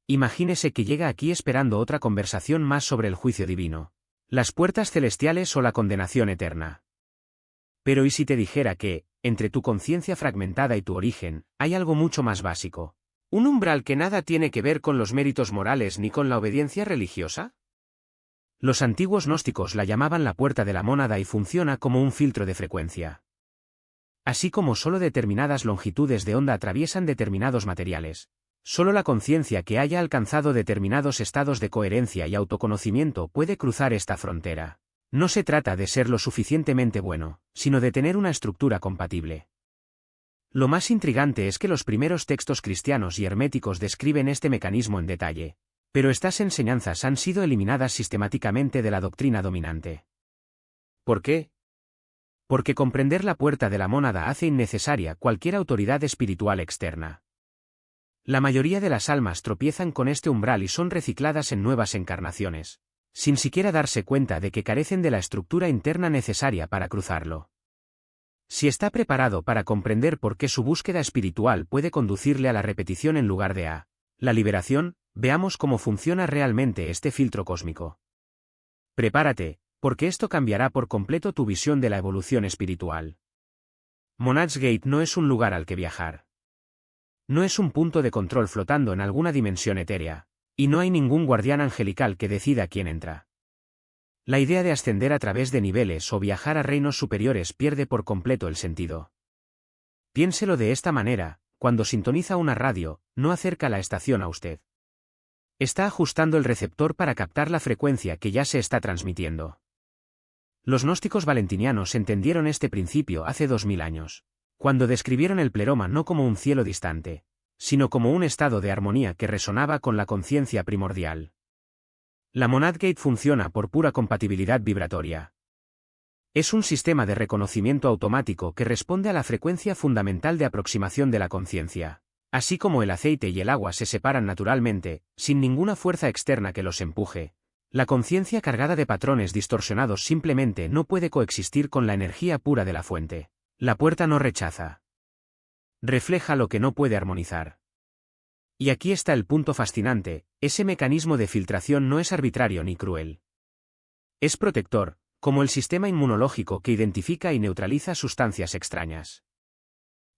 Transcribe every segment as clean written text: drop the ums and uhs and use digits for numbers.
Imagínese que llega aquí esperando otra conversación más sobre el juicio divino, las puertas celestiales o la condenación eterna. Pero ¿y si te dijera que, entre tu conciencia fragmentada y tu origen, hay algo mucho más básico? ¿Un umbral que nada tiene que ver con los méritos morales ni con la obediencia religiosa? Los antiguos gnósticos la llamaban la puerta de la mónada y funciona como un filtro de frecuencia. Así como solo determinadas longitudes de onda atraviesan determinados materiales, solo la conciencia que haya alcanzado determinados estados de coherencia y autoconocimiento puede cruzar esta frontera. No se trata de ser lo suficientemente bueno, sino de tener una estructura compatible. Lo más intrigante es que los primeros textos cristianos y herméticos describen este mecanismo en detalle, pero estas enseñanzas han sido eliminadas sistemáticamente de la doctrina dominante. ¿Por qué? Porque comprender la puerta de la mónada hace innecesaria cualquier autoridad espiritual externa. La mayoría de las almas tropiezan con este umbral y son recicladas en nuevas encarnaciones, sin siquiera darse cuenta de que carecen de la estructura interna necesaria para cruzarlo. Si está preparado para comprender por qué su búsqueda espiritual puede conducirle a la repetición en lugar de a la liberación, veamos cómo funciona realmente este filtro cósmico. Prepárate, porque esto cambiará por completo tu visión de la evolución espiritual. Monad's Gate no es un lugar al que viajar. No es un punto de control flotando en alguna dimensión etérea, y no hay ningún guardián angelical que decida quién entra. La idea de ascender a través de niveles o viajar a reinos superiores pierde por completo el sentido. Piénselo de esta manera: cuando sintoniza una radio, no acerca la estación a usted. Está ajustando el receptor para captar la frecuencia que ya se está transmitiendo. Los gnósticos valentinianos entendieron este principio hace 2000 años, cuando describieron el pleroma no como un cielo distante, sino como un estado de armonía que resonaba con la conciencia primordial. La Monad Gate funciona por pura compatibilidad vibratoria. Es un sistema de reconocimiento automático que responde a la frecuencia fundamental de aproximación de la conciencia. Así como el aceite y el agua se separan naturalmente, sin ninguna fuerza externa que los empuje, la conciencia cargada de patrones distorsionados simplemente no puede coexistir con la energía pura de la fuente. La puerta no rechaza. Refleja lo que no puede armonizar. Y aquí está el punto fascinante: ese mecanismo de filtración no es arbitrario ni cruel. Es protector, como el sistema inmunológico que identifica y neutraliza sustancias extrañas.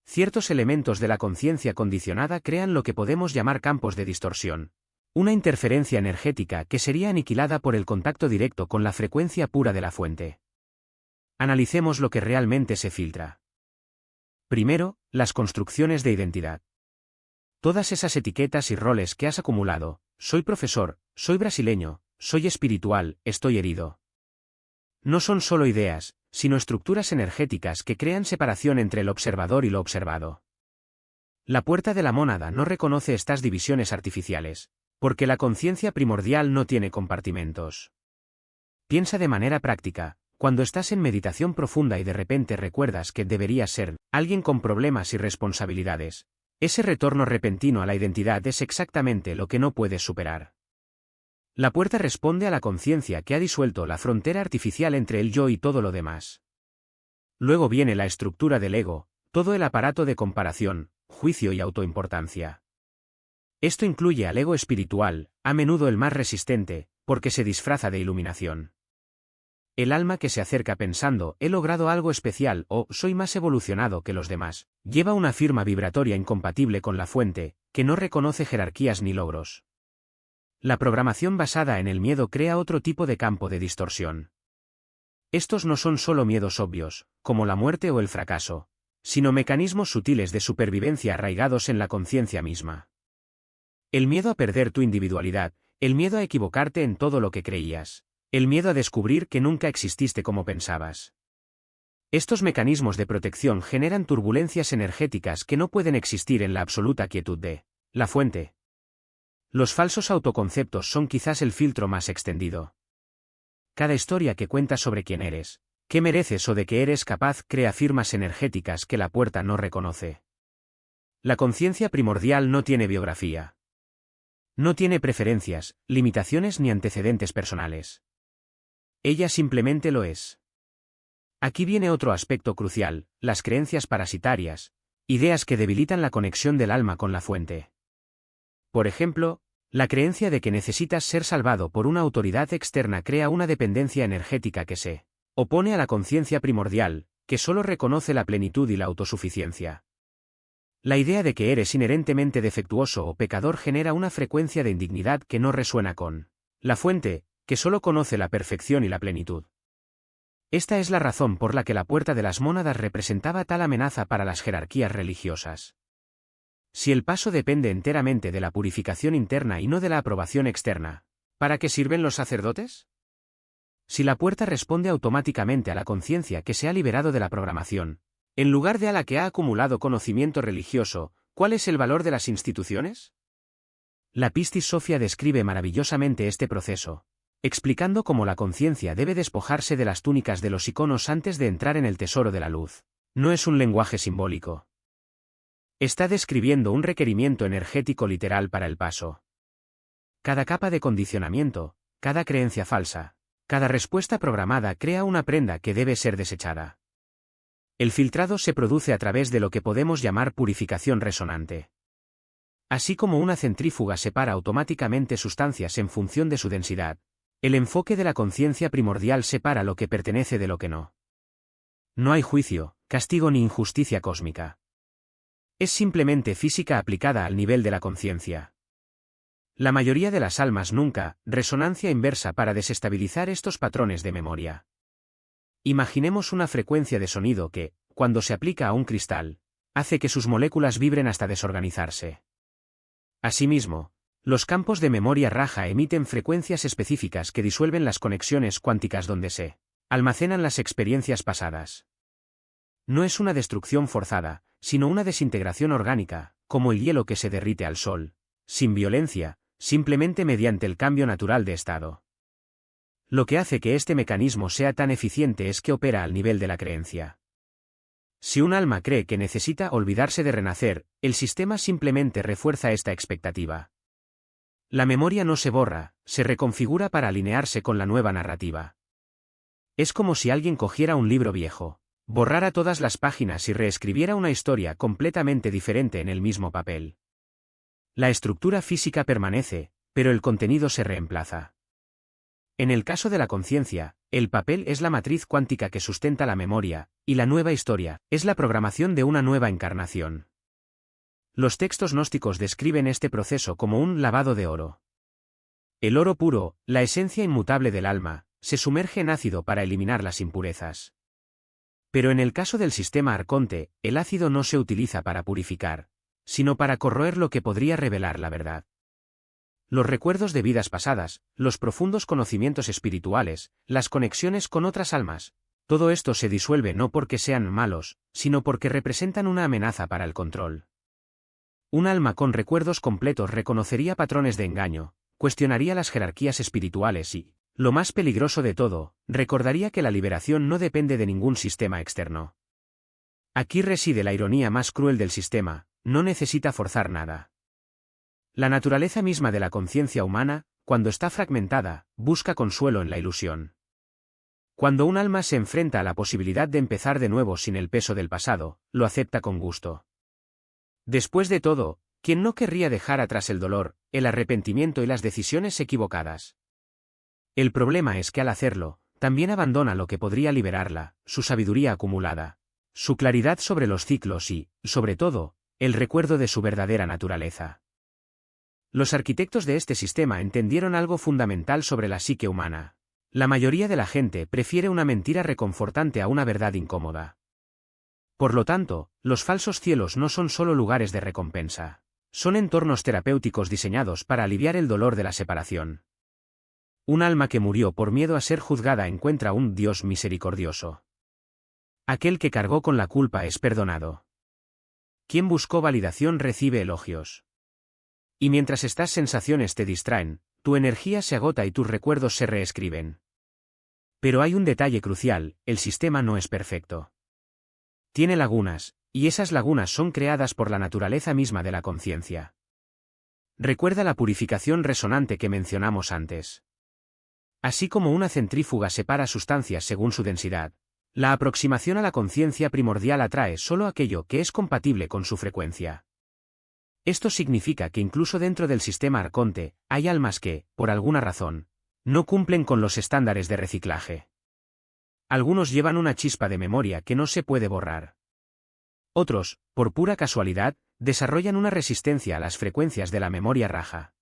Ciertos elementos de la conciencia condicionada crean lo que podemos llamar campos de distorsión, una interferencia energética que sería aniquilada por el contacto directo con la frecuencia pura de la fuente. Analicemos lo que realmente se filtra. Primero, las construcciones de identidad. Todas esas etiquetas y roles que has acumulado: soy profesor, soy brasileño, soy espiritual, estoy herido. No son solo ideas, sino estructuras energéticas que crean separación entre el observador y lo observado. La puerta de la mónada no reconoce estas divisiones artificiales, porque la conciencia primordial no tiene compartimentos. Piensa de manera práctica: cuando estás en meditación profunda y de repente recuerdas que deberías ser alguien con problemas y responsabilidades, ese retorno repentino a la identidad es exactamente lo que no puedes superar. La puerta responde a la conciencia que ha disuelto la frontera artificial entre el yo y todo lo demás. Luego viene la estructura del ego, todo el aparato de comparación, juicio y autoimportancia. Esto incluye al ego espiritual, a menudo el más resistente, porque se disfraza de iluminación. El alma que se acerca pensando: he logrado algo especial o soy más evolucionado que los demás, lleva una firma vibratoria incompatible con la fuente, que no reconoce jerarquías ni logros. La programación basada en el miedo crea otro tipo de campo de distorsión. Estos no son solo miedos obvios, como la muerte o el fracaso, sino mecanismos sutiles de supervivencia arraigados en la conciencia misma. El miedo a perder tu individualidad, el miedo a equivocarte en todo lo que creías, el miedo a descubrir que nunca exististe como pensabas. Estos mecanismos de protección generan turbulencias energéticas que no pueden existir en la absoluta quietud de la fuente. Los falsos autoconceptos son quizás el filtro más extendido. Cada historia que cuentas sobre quién eres, qué mereces o de qué eres capaz crea firmas energéticas que la puerta no reconoce. La conciencia primordial no tiene biografía. No tiene preferencias, limitaciones ni antecedentes personales. Ella simplemente lo es. Aquí viene otro aspecto crucial: las creencias parasitarias, ideas que debilitan la conexión del alma con la fuente. Por ejemplo, La creencia de que necesitas ser salvado por una autoridad externa crea una dependencia energética que se opone a la conciencia primordial, que solo reconoce la plenitud y la autosuficiencia. La idea de que eres inherentemente defectuoso o pecador genera una frecuencia de indignidad que no resuena con la fuente, que solo conoce la perfección y la plenitud. Esta es la razón por la que la puerta de las mónadas representaba tal amenaza para las jerarquías religiosas. Si el paso depende enteramente de la purificación interna y no de la aprobación externa, ¿para qué sirven los sacerdotes? Si la puerta responde automáticamente a la conciencia que se ha liberado de la programación, en lugar de a la que ha acumulado conocimiento religioso, ¿cuál es el valor de las instituciones? La Pistis Sophia describe maravillosamente este proceso, explicando cómo la conciencia debe despojarse de las túnicas de los iconos antes de entrar en el tesoro de la luz. No es un lenguaje simbólico. Está describiendo un requerimiento energético literal para el paso. Cada capa de condicionamiento, cada creencia falsa, cada respuesta programada crea una prenda que debe ser desechada. El filtrado se produce a través de lo que podemos llamar purificación resonante. Así como una centrífuga separa automáticamente sustancias en función de su densidad, el enfoque de la conciencia primordial separa lo que pertenece de lo que no. No hay juicio, castigo ni injusticia cósmica. Es simplemente física aplicada al nivel de la conciencia. La mayoría de las almas nunca, resonancia inversa para desestabilizar estos patrones de memoria. Imaginemos una frecuencia de sonido que, cuando se aplica a un cristal, hace que sus moléculas vibren hasta desorganizarse. Asimismo, los campos de memoria raja emiten frecuencias específicas que disuelven las conexiones cuánticas donde se almacenan las experiencias pasadas. No es una destrucción forzada, sino una desintegración orgánica, como el hielo que se derrite al sol, sin violencia, simplemente mediante el cambio natural de estado. Lo que hace que este mecanismo sea tan eficiente es que opera al nivel de la creencia. Si un alma cree que necesita olvidarse de renacer, el sistema simplemente refuerza esta expectativa. La memoria no se borra, se reconfigura para alinearse con la nueva narrativa. Es como si alguien cogiera un libro viejo, borrara todas las páginas y reescribiera una historia completamente diferente en el mismo papel. La estructura física permanece, pero el contenido se reemplaza. En el caso de la conciencia, el papel es la matriz cuántica que sustenta la memoria, y la nueva historia es la programación de una nueva encarnación. Los textos gnósticos describen este proceso como un lavado de oro. El oro puro, la esencia inmutable del alma, se sumerge en ácido para eliminar las impurezas. Pero en el caso del sistema arconte, el ácido no se utiliza para purificar, sino para corroer lo que podría revelar la verdad. Los recuerdos de vidas pasadas, los profundos conocimientos espirituales, las conexiones con otras almas, todo esto se disuelve no porque sean malos, sino porque representan una amenaza para el control. Un alma con recuerdos completos reconocería patrones de engaño, cuestionaría las jerarquías espirituales y, lo más peligroso de todo, recordaría que la liberación no depende de ningún sistema externo. Aquí reside la ironía más cruel del sistema, no necesita forzar nada. La naturaleza misma de la conciencia humana, cuando está fragmentada, busca consuelo en la ilusión. Cuando un alma se enfrenta a la posibilidad de empezar de nuevo sin el peso del pasado, lo acepta con gusto. Después de todo, ¿quién no querría dejar atrás el dolor, el arrepentimiento y las decisiones equivocadas? El problema es que al hacerlo, también abandona lo que podría liberarla, su sabiduría acumulada, su claridad sobre los ciclos y, sobre todo, el recuerdo de su verdadera naturaleza. Los arquitectos de este sistema entendieron algo fundamental sobre la psique humana. La mayoría de la gente prefiere una mentira reconfortante a una verdad incómoda. Por lo tanto, los falsos cielos no son solo lugares de recompensa. Son entornos terapéuticos diseñados para aliviar el dolor de la separación. Un alma que murió por miedo a ser juzgada encuentra un Dios misericordioso. Aquel que cargó con la culpa es perdonado. Quien buscó validación recibe elogios. Y mientras estas sensaciones te distraen, tu energía se agota y tus recuerdos se reescriben. Pero hay un detalle crucial, el sistema no es perfecto. Tiene lagunas, y esas lagunas son creadas por la naturaleza misma de la conciencia. Recuerda la purificación resonante que mencionamos antes. Así como una centrífuga separa sustancias según su densidad, la aproximación a la conciencia primordial atrae solo aquello que es compatible con su frecuencia. Esto significa que incluso dentro del sistema Arconte, hay almas que, por alguna razón, no cumplen con los estándares de reciclaje. Algunos llevan una chispa de memoria que no se puede borrar. Otros, por pura casualidad, desarrollan una resistencia a las frecuencias de la memoria raja.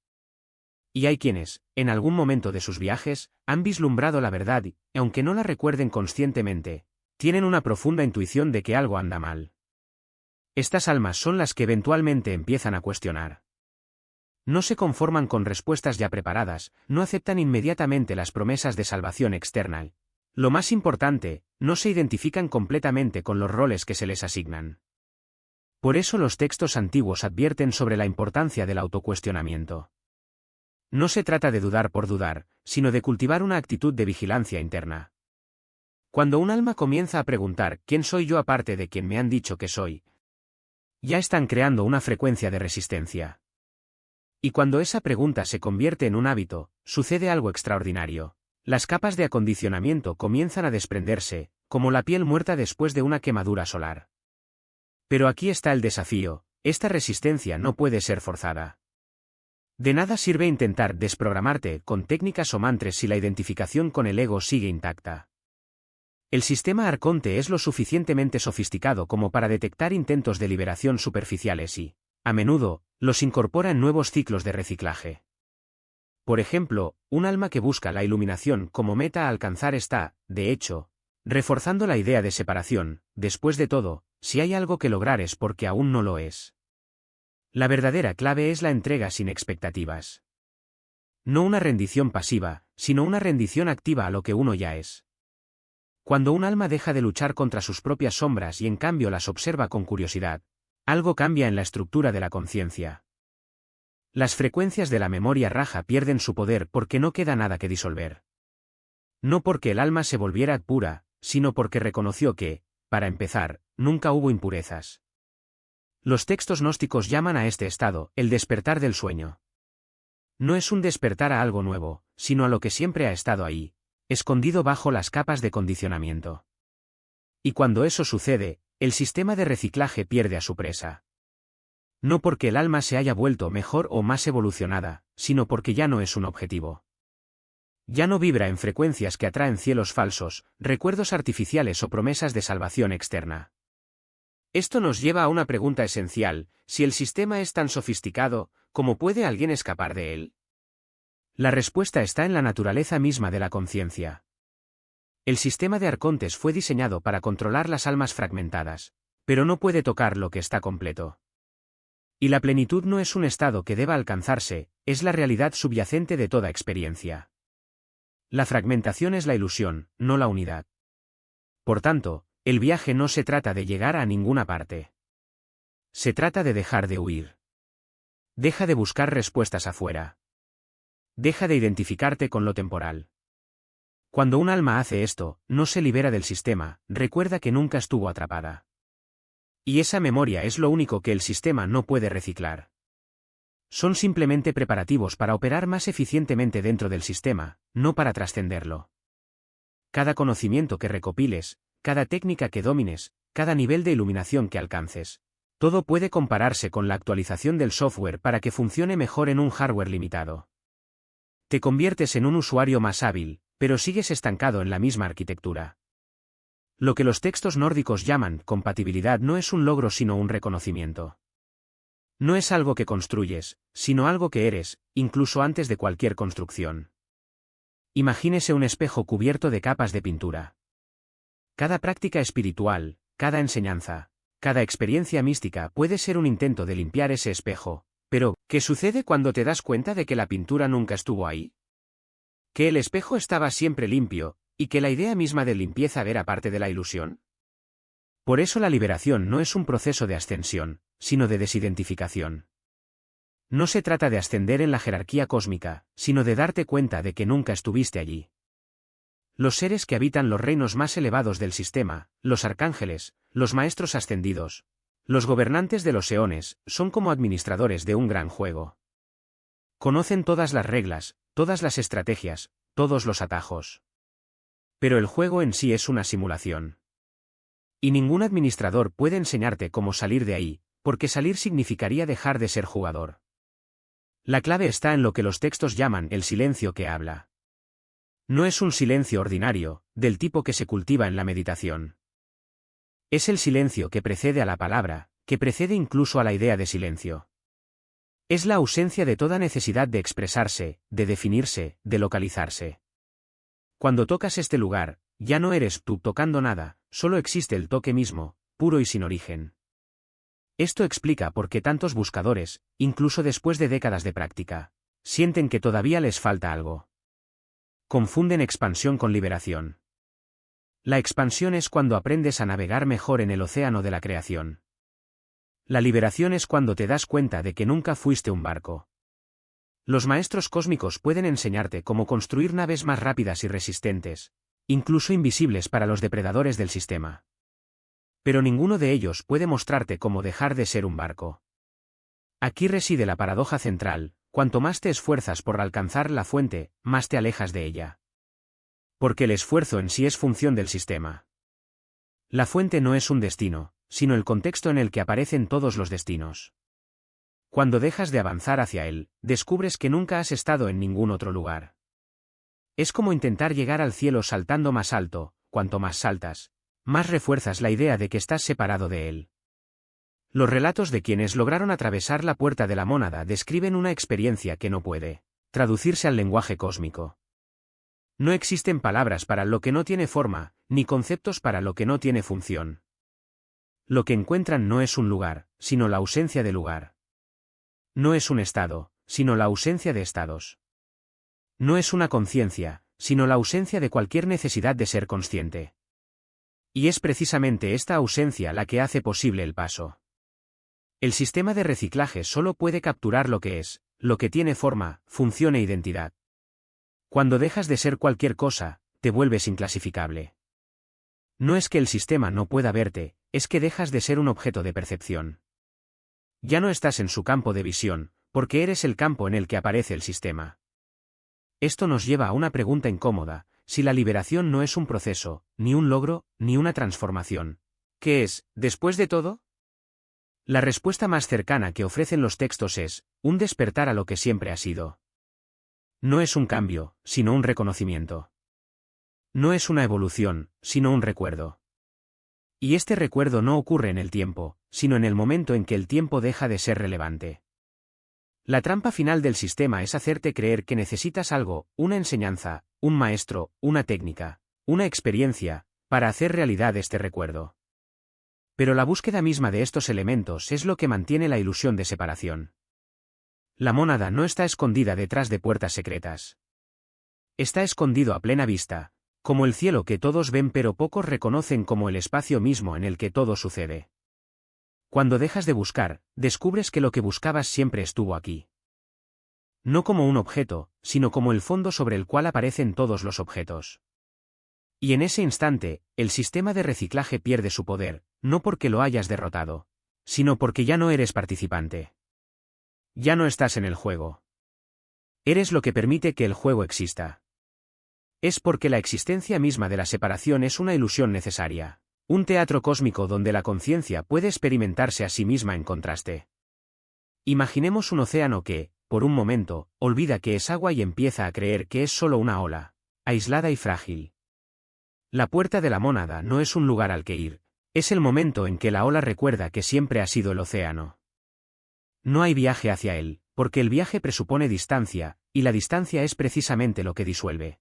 Y hay quienes, en algún momento de sus viajes, han vislumbrado la verdad y, aunque no la recuerden conscientemente, tienen una profunda intuición de que algo anda mal. Estas almas son las que eventualmente empiezan a cuestionar. No se conforman con respuestas ya preparadas, no aceptan inmediatamente las promesas de salvación externa. Lo más importante, no se identifican completamente con los roles que se les asignan. Por eso los textos antiguos advierten sobre la importancia del autocuestionamiento. No se trata de dudar por dudar, sino de cultivar una actitud de vigilancia interna. Cuando un alma comienza a preguntar ¿quién soy yo aparte de quien me han dicho que soy?, ya están creando una frecuencia de resistencia. Y cuando esa pregunta se convierte en un hábito, sucede algo extraordinario. Las capas de acondicionamiento comienzan a desprenderse, como la piel muerta después de una quemadura solar. Pero aquí está el desafío, esta resistencia no puede ser forzada. De nada sirve intentar desprogramarte con técnicas o mantras si la identificación con el ego sigue intacta. El sistema Arconte es lo suficientemente sofisticado como para detectar intentos de liberación superficiales y, a menudo, los incorpora en nuevos ciclos de reciclaje. Por ejemplo, un alma que busca la iluminación como meta a alcanzar está, de hecho, reforzando la idea de separación. Después de todo, si hay algo que lograr es porque aún no lo es. La verdadera clave es la entrega sin expectativas. No una rendición pasiva, sino una rendición activa a lo que uno ya es. Cuando un alma deja de luchar contra sus propias sombras y en cambio las observa con curiosidad, algo cambia en la estructura de la conciencia. Las frecuencias de la memoria raja pierden su poder porque no queda nada que disolver. No porque el alma se volviera pura, sino porque reconoció que, para empezar, nunca hubo impurezas. Los textos gnósticos llaman a este estado el despertar del sueño. No es un despertar a algo nuevo, sino a lo que siempre ha estado ahí, escondido bajo las capas de condicionamiento. Y cuando eso sucede, el sistema de reciclaje pierde a su presa. No porque el alma se haya vuelto mejor o más evolucionada, sino porque ya no es un objetivo. Ya no vibra en frecuencias que atraen cielos falsos, recuerdos artificiales o promesas de salvación externa. Esto nos lleva a una pregunta esencial: si el sistema es tan sofisticado, ¿cómo puede alguien escapar de él? La respuesta está en la naturaleza misma de la conciencia. El sistema de arcontes fue diseñado para controlar las almas fragmentadas, pero no puede tocar lo que está completo. Y la plenitud no es un estado que deba alcanzarse, es la realidad subyacente de toda experiencia. La fragmentación es la ilusión, no la unidad. Por tanto, el viaje no se trata de llegar a ninguna parte. Se trata de dejar de huir. Deja de buscar respuestas afuera. Deja de identificarte con lo temporal. Cuando un alma hace esto, no se libera del sistema, recuerda que nunca estuvo atrapada. Y esa memoria es lo único que el sistema no puede reciclar. Son simplemente preparativos para operar más eficientemente dentro del sistema, no para trascenderlo. Cada conocimiento que recopiles, cada técnica que domines, cada nivel de iluminación que alcances, todo puede compararse con la actualización del software para que funcione mejor en un hardware limitado. Te conviertes en un usuario más hábil, pero sigues estancado en la misma arquitectura. Lo que los textos nórdicos llaman compatibilidad no es un logro sino un reconocimiento. No es algo que construyes, sino algo que eres, incluso antes de cualquier construcción. Imagínese un espejo cubierto de capas de pintura. Cada práctica espiritual, cada enseñanza, cada experiencia mística puede ser un intento de limpiar ese espejo, pero, ¿qué sucede cuando te das cuenta de que la pintura nunca estuvo ahí? Que el espejo estaba siempre limpio, y que la idea misma de limpieza era parte de la ilusión. Por eso la liberación no es un proceso de ascensión, sino de desidentificación. No se trata de ascender en la jerarquía cósmica, sino de darte cuenta de que nunca estuviste allí. Los seres que habitan los reinos más elevados del sistema, los arcángeles, los maestros ascendidos, los gobernantes de los eones, son como administradores de un gran juego. Conocen todas las reglas, todas las estrategias, todos los atajos. Pero el juego en sí es una simulación. Y ningún administrador puede enseñarte cómo salir de ahí, porque salir significaría dejar de ser jugador. La clave está en lo que los textos llaman el silencio que habla. No es un silencio ordinario, del tipo que se cultiva en la meditación. Es el silencio que precede a la palabra, que precede incluso a la idea de silencio. Es la ausencia de toda necesidad de expresarse, de definirse, de localizarse. Cuando tocas este lugar, ya no eres tú tocando nada, solo existe el toque mismo, puro y sin origen. Esto explica por qué tantos buscadores, incluso después de décadas de práctica, sienten que todavía les falta algo. Confunden expansión con liberación. La expansión es cuando aprendes a navegar mejor en el océano de la creación. La liberación es cuando te das cuenta de que nunca fuiste un barco. Los maestros cósmicos pueden enseñarte cómo construir naves más rápidas y resistentes, incluso invisibles para los depredadores del sistema. Pero ninguno de ellos puede mostrarte cómo dejar de ser un barco. Aquí reside la paradoja central: cuanto más te esfuerzas por alcanzar la fuente, más te alejas de ella. Porque el esfuerzo en sí es función del sistema. La fuente no es un destino, sino el contexto en el que aparecen todos los destinos. Cuando dejas de avanzar hacia él, descubres que nunca has estado en ningún otro lugar. Es como intentar llegar al cielo saltando más alto. Cuanto más saltas, más refuerzas la idea de que estás separado de él. Los relatos de quienes lograron atravesar la puerta de la mónada describen una experiencia que no puede traducirse al lenguaje cósmico. No existen palabras para lo que no tiene forma, ni conceptos para lo que no tiene función. Lo que encuentran no es un lugar, sino la ausencia de lugar. No es un estado, sino la ausencia de estados. No es una conciencia, sino la ausencia de cualquier necesidad de ser consciente. Y es precisamente esta ausencia la que hace posible el paso. El sistema de reciclaje solo puede capturar lo que es, lo que tiene forma, función e identidad. Cuando dejas de ser cualquier cosa, te vuelves inclasificable. No es que el sistema no pueda verte, es que dejas de ser un objeto de percepción. Ya no estás en su campo de visión, porque eres el campo en el que aparece el sistema. Esto nos lleva a una pregunta incómoda: si la liberación no es un proceso, ni un logro, ni una transformación, ¿qué es, después de todo? La respuesta más cercana que ofrecen los textos es un despertar a lo que siempre ha sido. No es un cambio, sino un reconocimiento. No es una evolución, sino un recuerdo. Y este recuerdo no ocurre en el tiempo, sino en el momento en que el tiempo deja de ser relevante. La trampa final del sistema es hacerte creer que necesitas algo, una enseñanza, un maestro, una técnica, una experiencia, para hacer realidad este recuerdo. Pero la búsqueda misma de estos elementos es lo que mantiene la ilusión de separación. La mónada no está escondida detrás de puertas secretas. Está escondido a plena vista, como el cielo que todos ven pero pocos reconocen, como el espacio mismo en el que todo sucede. Cuando dejas de buscar, descubres que lo que buscabas siempre estuvo aquí. No como un objeto, sino como el fondo sobre el cual aparecen todos los objetos. Y en ese instante, el sistema de reciclaje pierde su poder, no porque lo hayas derrotado, sino porque ya no eres participante. Ya no estás en el juego. Eres lo que permite que el juego exista. Es porque la existencia misma de la separación es una ilusión necesaria. Un teatro cósmico donde la conciencia puede experimentarse a sí misma en contraste. Imaginemos un océano que, por un momento, olvida que es agua y empieza a creer que es solo una ola, aislada y frágil. La puerta de la mónada no es un lugar al que ir, es el momento en que la ola recuerda que siempre ha sido el océano. No hay viaje hacia él, porque el viaje presupone distancia, y la distancia es precisamente lo que disuelve.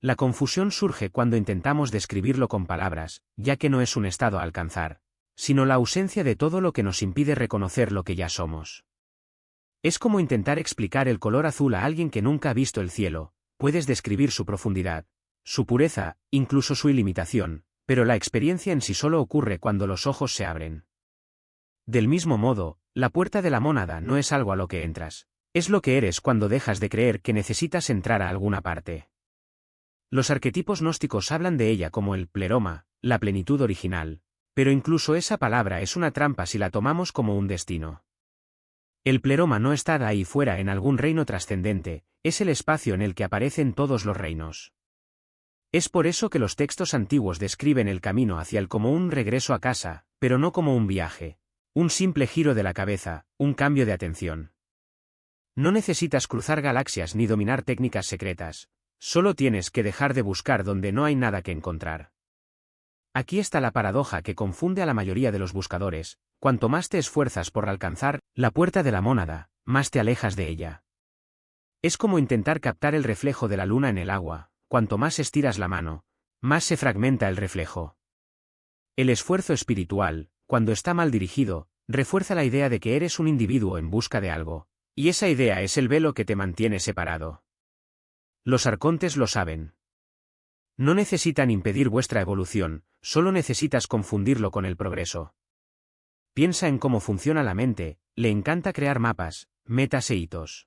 La confusión surge cuando intentamos describirlo con palabras, ya que no es un estado a alcanzar, sino la ausencia de todo lo que nos impide reconocer lo que ya somos. Es como intentar explicar el color azul a alguien que nunca ha visto el cielo. Puedes describir su profundidad, su pureza, incluso su ilimitación, pero la experiencia en sí solo ocurre cuando los ojos se abren. Del mismo modo, la puerta de la mónada no es algo a lo que entras, es lo que eres cuando dejas de creer que necesitas entrar a alguna parte. Los arquetipos gnósticos hablan de ella como el pleroma, la plenitud original, pero incluso esa palabra es una trampa si la tomamos como un destino. El pleroma no está ahí fuera en algún reino trascendente, es el espacio en el que aparecen todos los reinos. Es por eso que los textos antiguos describen el camino hacia él como un regreso a casa, pero no como un viaje, Un simple giro de la cabeza, un cambio de atención. No necesitas cruzar galaxias ni dominar técnicas secretas, solo tienes que dejar de buscar donde no hay nada que encontrar. Aquí está la paradoja que confunde a la mayoría de los buscadores: cuanto más te esfuerzas por alcanzar la puerta de la mónada, más te alejas de ella. Es como intentar captar el reflejo de la luna en el agua: cuanto más estiras la mano, más se fragmenta el reflejo. El esfuerzo espiritual, cuando está mal dirigido, refuerza la idea de que eres un individuo en busca de algo, y esa idea es el velo que te mantiene separado. Los arcontes lo saben. No necesitan impedir vuestra evolución, solo necesitas confundirlo con el progreso. Piensa en cómo funciona la mente: le encanta crear mapas, metas e hitos.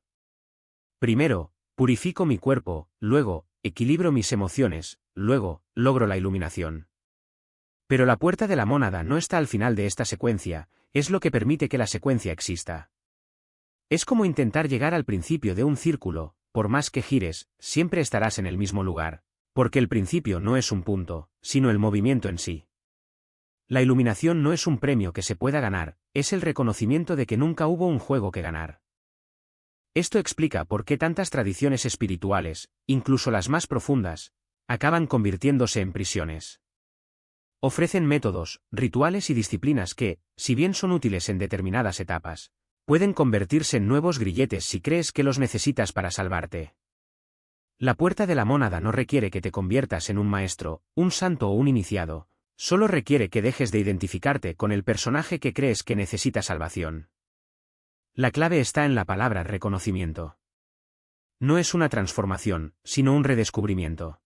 Primero, purifico mi cuerpo, luego, equilibro mis emociones, luego, logro la iluminación. Pero la puerta de la mónada no está al final de esta secuencia, es lo que permite que la secuencia exista. Es como intentar llegar al principio de un círculo: por más que gires, siempre estarás en el mismo lugar, porque el principio no es un punto, sino el movimiento en sí. La iluminación no es un premio que se pueda ganar, es el reconocimiento de que nunca hubo un juego que ganar. Esto explica por qué tantas tradiciones espirituales, incluso las más profundas, acaban convirtiéndose en prisiones. Ofrecen métodos, rituales y disciplinas que, si bien son útiles en determinadas etapas, pueden convertirse en nuevos grilletes si crees que los necesitas para salvarte. La puerta de la mónada no requiere que te conviertas en un maestro, un santo o un iniciado, solo requiere que dejes de identificarte con el personaje que crees que necesita salvación. La clave está en la palabra reconocimiento. No es una transformación, sino un redescubrimiento.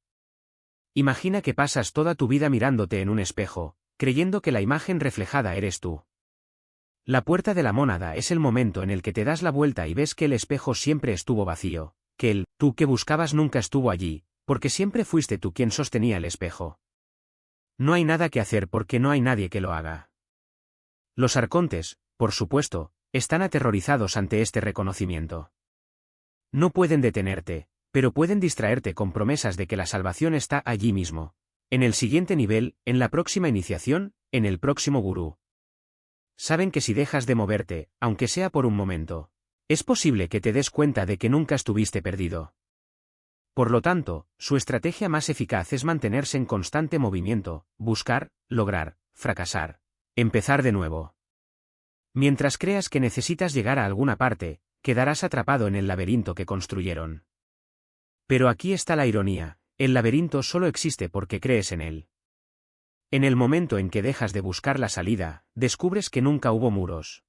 Imagina que pasas toda tu vida mirándote en un espejo, creyendo que la imagen reflejada eres tú. La puerta de la mónada es el momento en el que te das la vuelta y ves que el espejo siempre estuvo vacío, que el tú que buscabas nunca estuvo allí, porque siempre fuiste tú quien sostenía el espejo. No hay nada que hacer porque no hay nadie que lo haga. Los arcontes, por supuesto, están aterrorizados ante este reconocimiento. No pueden detenerte, pero pueden distraerte con promesas de que la salvación está allí mismo, en el siguiente nivel, en la próxima iniciación, en el próximo gurú. Saben que si dejas de moverte, aunque sea por un momento, es posible que te des cuenta de que nunca estuviste perdido. Por lo tanto, su estrategia más eficaz es mantenerse en constante movimiento, buscar, lograr, fracasar, empezar de nuevo. Mientras creas que necesitas llegar a alguna parte, quedarás atrapado en el laberinto que construyeron. Pero aquí está la ironía: el laberinto solo existe porque crees en él. En el momento en que dejas de buscar la salida, descubres que nunca hubo muros.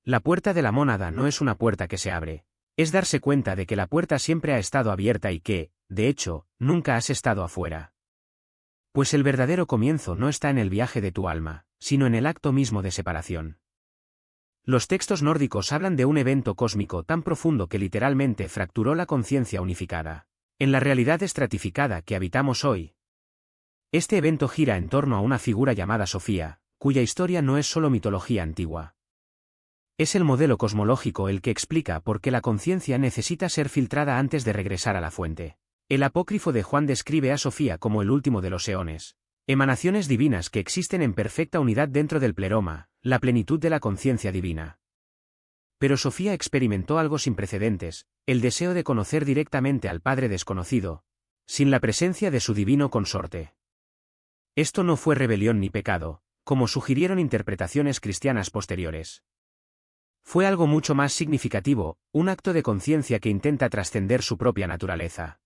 La puerta de la mónada no es una puerta que se abre, es darse cuenta de que la puerta siempre ha estado abierta y que, de hecho, nunca has estado afuera. Pues el verdadero comienzo no está en el viaje de tu alma, sino en el acto mismo de separación. Los textos nórdicos hablan de un evento cósmico tan profundo que literalmente fracturó la conciencia unificada, en la realidad estratificada que habitamos hoy. Este evento gira en torno a una figura llamada Sofía, cuya historia no es solo mitología antigua. Es el modelo cosmológico el que explica por qué la conciencia necesita ser filtrada antes de regresar a la fuente. El apócrifo de Juan describe a Sofía como el último de los eones, emanaciones divinas que existen en perfecta unidad dentro del pleroma, la plenitud de la conciencia divina. Pero Sofía experimentó algo sin precedentes: el deseo de conocer directamente al Padre desconocido, sin la presencia de su divino consorte. Esto no fue rebelión ni pecado, como sugirieron interpretaciones cristianas posteriores. Fue algo mucho más significativo, un acto de conciencia que intenta trascender su propia naturaleza.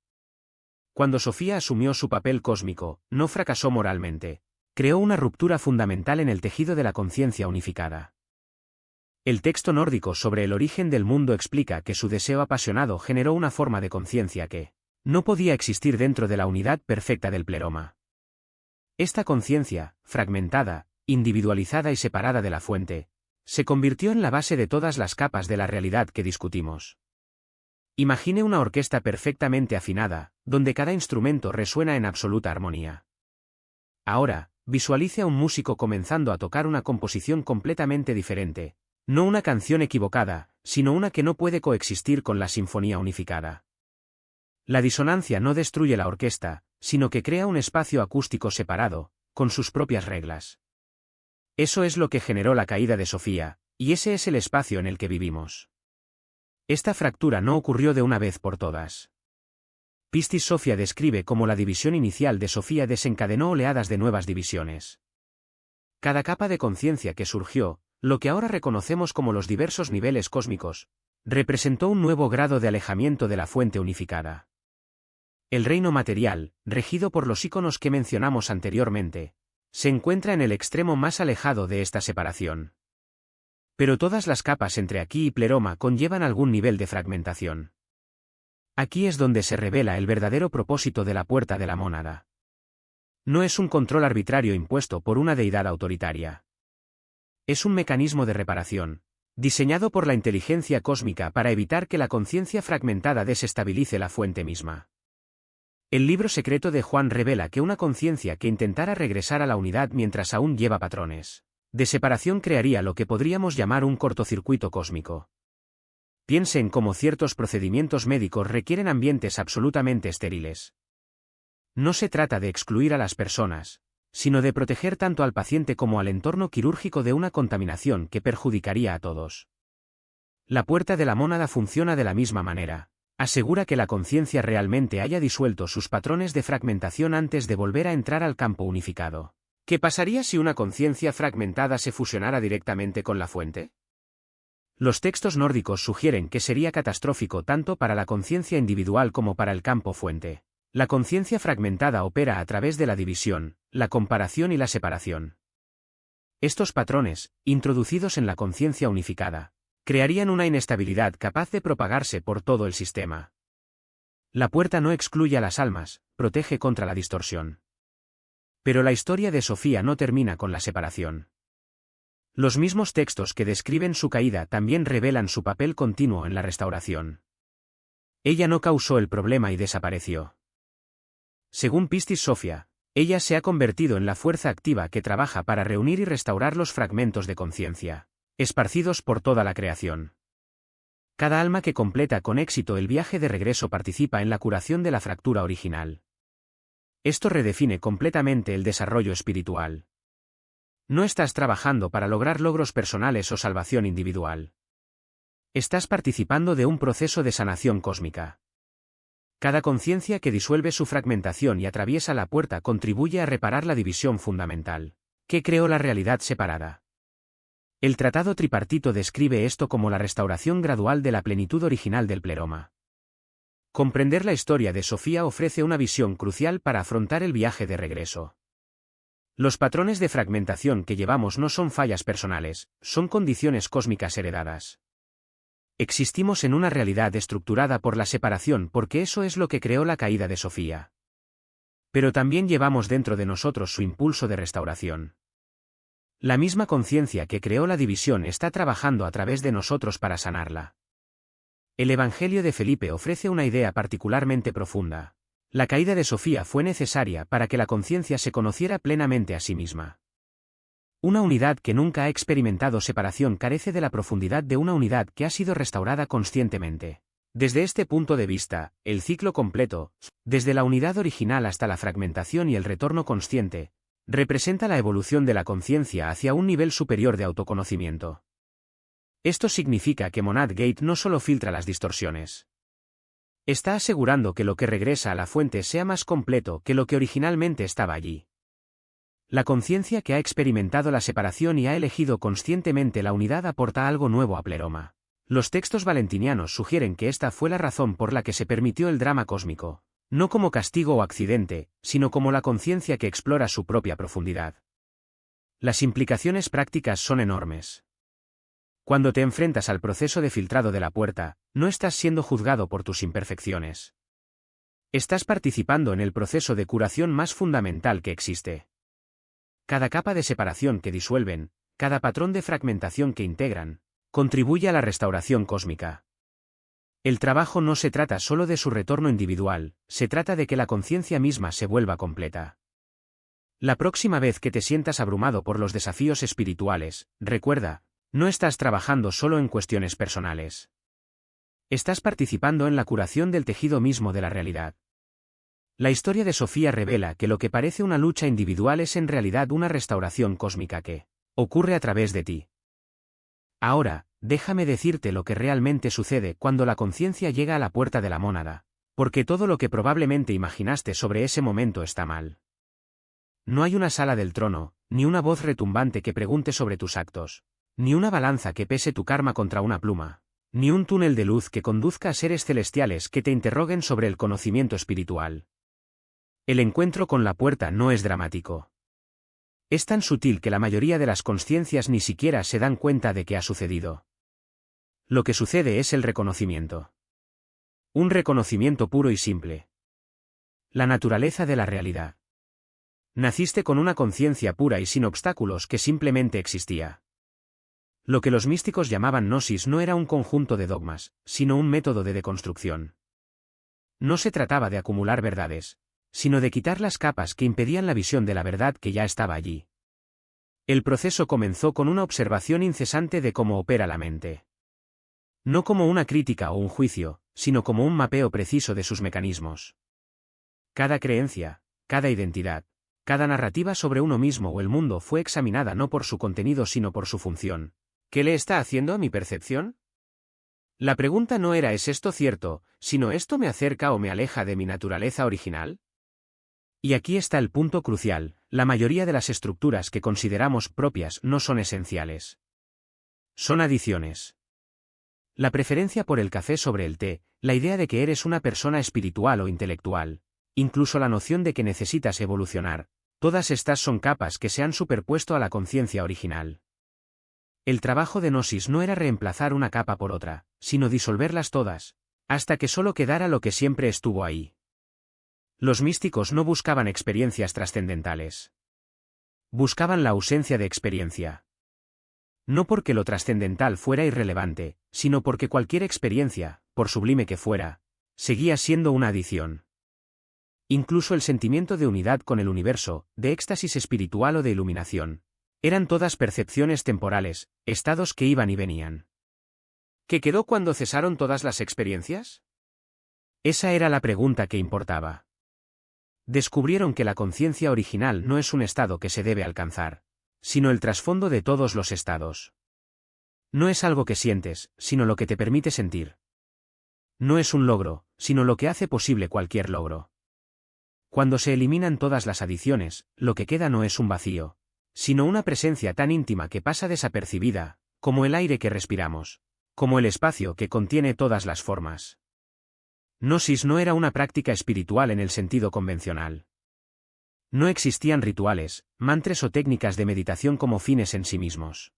Cuando Sofía asumió su papel cósmico, no fracasó moralmente. Creó una ruptura fundamental en el tejido de la conciencia unificada. El texto nórdico sobre el origen del mundo explica que su deseo apasionado generó una forma de conciencia que no podía existir dentro de la unidad perfecta del pleroma. Esta conciencia, fragmentada, individualizada y separada de la fuente, se convirtió en la base de todas las capas de la realidad que discutimos. Imagine una orquesta perfectamente afinada, donde cada instrumento resuena en absoluta armonía. Ahora, visualice a un músico comenzando a tocar una composición completamente diferente, no una canción equivocada, sino una que no puede coexistir con la sinfonía unificada. La disonancia no destruye la orquesta, sino que crea un espacio acústico separado, con sus propias reglas. Eso es lo que generó la caída de Sofía, y ese es el espacio en el que vivimos. Esta fractura no ocurrió de una vez por todas. Pistis Sophia describe cómo la división inicial de Sofía desencadenó oleadas de nuevas divisiones. Cada capa de conciencia que surgió, lo que ahora reconocemos como los diversos niveles cósmicos, representó un nuevo grado de alejamiento de la fuente unificada. El reino material, regido por los íconos que mencionamos anteriormente, se encuentra en el extremo más alejado de esta separación. Pero todas las capas entre aquí y Pleroma conllevan algún nivel de fragmentación. Aquí es donde se revela el verdadero propósito de la puerta de la mónada. No es un control arbitrario impuesto por una deidad autoritaria. Es un mecanismo de reparación, diseñado por la inteligencia cósmica para evitar que la conciencia fragmentada desestabilice la fuente misma. El libro secreto de Juan revela que una conciencia que intentara regresar a la unidad mientras aún lleva patrones de separación crearía lo que podríamos llamar un cortocircuito cósmico. Piense en cómo ciertos procedimientos médicos requieren ambientes absolutamente estériles. No se trata de excluir a las personas, sino de proteger tanto al paciente como al entorno quirúrgico de una contaminación que perjudicaría a todos. La puerta de la mónada funciona de la misma manera. Asegura que la conciencia realmente haya disuelto sus patrones de fragmentación antes de volver a entrar al campo unificado. ¿Qué pasaría si una conciencia fragmentada se fusionara directamente con la fuente? Los textos nórdicos sugieren que sería catastrófico tanto para la conciencia individual como para el campo fuente. La conciencia fragmentada opera a través de la división, la comparación y la separación. Estos patrones, introducidos en la conciencia unificada, crearían una inestabilidad capaz de propagarse por todo el sistema. La puerta no excluye a las almas, protege contra la distorsión. Pero la historia de Sofía no termina con la separación. Los mismos textos que describen su caída también revelan su papel continuo en la restauración. Ella no causó el problema y desapareció. Según Pistis Sophia, ella se ha convertido en la fuerza activa que trabaja para reunir y restaurar los fragmentos de conciencia, esparcidos por toda la creación. Cada alma que completa con éxito el viaje de regreso participa en la curación de la fractura original. Esto redefine completamente el desarrollo espiritual. No estás trabajando para lograr logros personales o salvación individual. Estás participando de un proceso de sanación cósmica. Cada conciencia que disuelve su fragmentación y atraviesa la puerta contribuye a reparar la división fundamental, que creó la realidad separada. El tratado tripartito describe esto como la restauración gradual de la plenitud original del pleroma. Comprender la historia de Sofía ofrece una visión crucial para afrontar el viaje de regreso. Los patrones de fragmentación que llevamos no son fallas personales, son condiciones cósmicas heredadas. Existimos en una realidad estructurada por la separación porque eso es lo que creó la caída de Sofía. Pero también llevamos dentro de nosotros su impulso de restauración. La misma conciencia que creó la división está trabajando a través de nosotros para sanarla. El Evangelio de Felipe ofrece una idea particularmente profunda. La caída de Sofía fue necesaria para que la conciencia se conociera plenamente a sí misma. Una unidad que nunca ha experimentado separación carece de la profundidad de una unidad que ha sido restaurada conscientemente. Desde este punto de vista, el ciclo completo, desde la unidad original hasta la fragmentación y el retorno consciente, representa la evolución de la conciencia hacia un nivel superior de autoconocimiento. Esto significa que Monad Gate no solo filtra las distorsiones. Está asegurando que lo que regresa a la fuente sea más completo que lo que originalmente estaba allí. La conciencia que ha experimentado la separación y ha elegido conscientemente la unidad aporta algo nuevo a Pleroma. Los textos valentinianos sugieren que esta fue la razón por la que se permitió el drama cósmico, no como castigo o accidente, sino como la conciencia que explora su propia profundidad. Las implicaciones prácticas son enormes. Cuando te enfrentas al proceso de filtrado de la puerta, no estás siendo juzgado por tus imperfecciones. Estás participando en el proceso de curación más fundamental que existe. Cada capa de separación que disuelven, cada patrón de fragmentación que integran, contribuye a la restauración cósmica. El trabajo no se trata solo de su retorno individual, se trata de que la conciencia misma se vuelva completa. La próxima vez que te sientas abrumado por los desafíos espirituales, recuerda, no estás trabajando solo en cuestiones personales. Estás participando en la curación del tejido mismo de la realidad. La historia de Sofía revela que lo que parece una lucha individual es en realidad una restauración cósmica que Ocurre a través de ti. Ahora, déjame decirte lo que realmente sucede cuando la conciencia llega a la puerta de la mónada, porque todo lo que probablemente imaginaste sobre ese momento está mal. No hay una sala del trono, ni una voz retumbante que pregunte sobre tus actos, ni una balanza que pese tu karma contra una pluma, ni un túnel de luz que conduzca a seres celestiales que te interroguen sobre el conocimiento espiritual. El encuentro con la puerta no es dramático. Es tan sutil que la mayoría de las consciencias ni siquiera se dan cuenta de que ha sucedido. Lo que sucede es el reconocimiento. Un reconocimiento puro y simple. La naturaleza de la realidad. Naciste con una conciencia pura y sin obstáculos que simplemente existía. Lo que los místicos llamaban gnosis no era un conjunto de dogmas, sino un método de deconstrucción. No se trataba de acumular verdades, sino de quitar las capas que impedían la visión de la verdad que ya estaba allí. El proceso comenzó con una observación incesante de cómo opera la mente. No como una crítica o un juicio, sino como un mapeo preciso de sus mecanismos. Cada creencia, cada identidad, cada narrativa sobre uno mismo o el mundo fue examinada no por su contenido sino por su función. ¿Qué le está haciendo a mi percepción? La pregunta no era ¿es esto cierto?, sino ¿esto me acerca o me aleja de mi naturaleza original? Y aquí está el punto crucial: la mayoría de las estructuras que consideramos propias no son esenciales. Son adiciones. La preferencia por el café sobre el té, la idea de que eres una persona espiritual o intelectual, incluso la noción de que necesitas evolucionar, todas estas son capas que se han superpuesto a la conciencia original. El trabajo de gnosis no era reemplazar una capa por otra, sino disolverlas todas, hasta que solo quedara lo que siempre estuvo ahí. Los místicos no buscaban experiencias trascendentales. Buscaban la ausencia de experiencia. No porque lo trascendental fuera irrelevante, sino porque cualquier experiencia, por sublime que fuera, seguía siendo una adición. Incluso el sentimiento de unidad con el universo, de éxtasis espiritual o de iluminación, eran todas percepciones temporales, estados que iban y venían. ¿Qué quedó cuando cesaron todas las experiencias? Esa era la pregunta que importaba. Descubrieron que la conciencia original no es un estado que se debe alcanzar, sino el trasfondo de todos los estados. No es algo que sientes, sino lo que te permite sentir. No es un logro, sino lo que hace posible cualquier logro. Cuando se eliminan todas las adiciones, lo que queda no es un vacío, sino una presencia tan íntima que pasa desapercibida, como el aire que respiramos, como el espacio que contiene todas las formas. Gnosis no era una práctica espiritual en el sentido convencional. No existían rituales, mantras o técnicas de meditación como fines en sí mismos.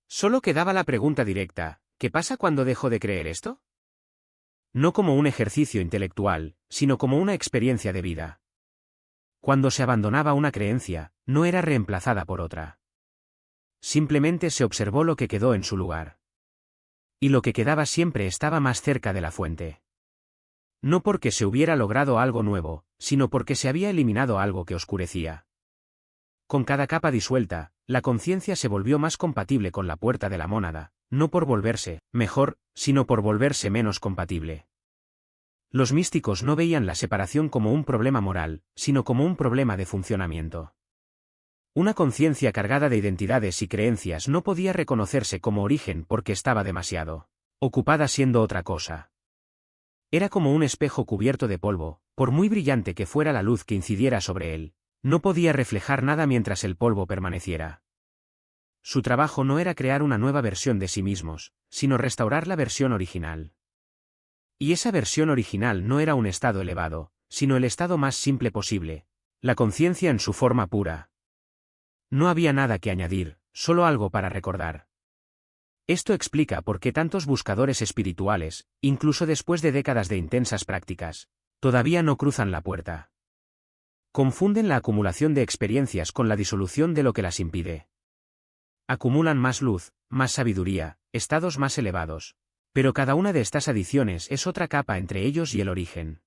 Solo quedaba la pregunta directa: ¿qué pasa cuando dejo de creer esto? No como un ejercicio intelectual, sino como una experiencia de vida. Cuando se abandonaba una creencia, no era reemplazada por otra. Simplemente se observó lo que quedó en su lugar. Y lo que quedaba siempre estaba más cerca de la fuente. No porque se hubiera logrado algo nuevo, sino porque se había eliminado algo que oscurecía. Con cada capa disuelta, la conciencia se volvió más compatible con la puerta de la mónada, no por volverse mejor, sino por volverse menos compatible. Los místicos no veían la separación como un problema moral, sino como un problema de funcionamiento. Una conciencia cargada de identidades y creencias no podía reconocerse como origen porque estaba demasiado ocupada siendo otra cosa. Era como un espejo cubierto de polvo, por muy brillante que fuera la luz que incidiera sobre él, no podía reflejar nada mientras el polvo permaneciera. Su trabajo no era crear una nueva versión de sí mismos, sino restaurar la versión original. Y esa versión original no era un estado elevado, sino el estado más simple posible, la conciencia en su forma pura. No había nada que añadir, solo algo para recordar. Esto explica por qué tantos buscadores espirituales, incluso después de décadas de intensas prácticas, todavía no cruzan la puerta. Confunden la acumulación de experiencias con la disolución de lo que las impide. Acumulan más luz, más sabiduría, estados más elevados, pero cada una de estas adiciones es otra capa entre ellos y el origen.